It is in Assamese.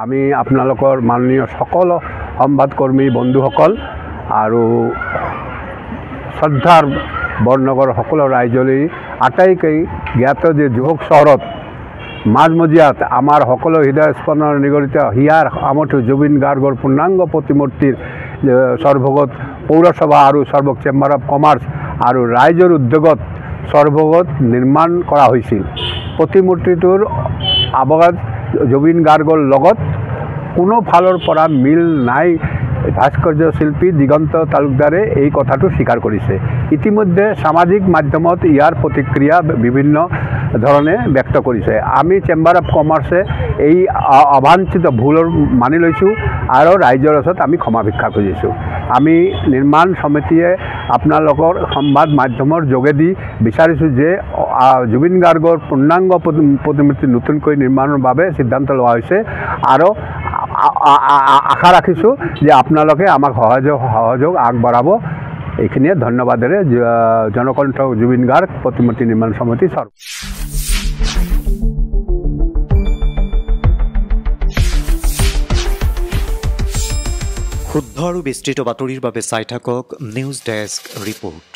আমি আপোনালোকৰ মাননীয় সকল সংবাদকৰ্মী বন্ধুসকল আৰু শ্ৰদ্ধাৰ বৰনগৰ সকলো ৰাইজলৈ আটাইকৈ জ্ঞাত যে যোৰহাট চহৰত মাজমজিয়াত আমাৰ সকলো হৃদয় স্পন্দন নিগৰিত হিয়াৰ আমঠু জুবিন গাৰ্গৰ পূৰ্ণাংগ প্ৰতিমূৰ্তিৰ সৰ্বগত পৌৰসভা আৰু সৰ্বক চেম্বাৰ অফ কমাৰ্চ আৰু ৰাইজৰ উদ্যোগত সৰ্বগত নিৰ্মাণ কৰা হৈছিল। প্ৰতিমূৰ্তিটোৰ আৱগাত জুবিন গাৰ্গৰ লগত কোনো ফালৰ পৰা মিল নাই। ভাস্কৰ্য শিল্পী দিগন্ত তালুকদাৰে এই কথাটো স্বীকাৰ কৰিছে। ইতিমধ্যে সামাজিক মাধ্যমত ইয়াৰ প্ৰতিক্ৰিয়া বিভিন্ন ধৰণে ব্যক্ত কৰিছে। আমি চেম্বাৰ অফ কমাৰ্চে এই অবাঞ্ছিত ভুলৰ মানি লৈছোঁ আৰু ৰাইজৰ ওচৰত আমি ক্ষমা ভিক্ষা খুজিছোঁ। আমি নিৰ্মাণ সমিতিয়ে আপোনালোকৰ সংবাদ মাধ্যমৰ যোগেদি বিচাৰিছোঁ যে জুবিন গাৰ্গৰ পূৰ্ণাংগ প্ৰতিমূৰ্তি নতুনকৈ নিৰ্মাণৰ বাবে সিদ্ধান্ত লোৱা হৈছে আৰু আশা ৰাখিছোঁ যে আপোনালোকে আমাক সহযোগ আগবঢ়াব। এইখিনিয়ে ধন্যবাদেৰে জনকণ্ঠ জুবিন গাৰ্গ প্ৰতিমূৰ্তি নিৰ্মাণ সমিতি চৰ। শুদ্ধ আৰু বিস্তৃত বাতৰিৰ বাবে চাই থাকক নিউজ ডেস্ক ৰিপোৰ্ট।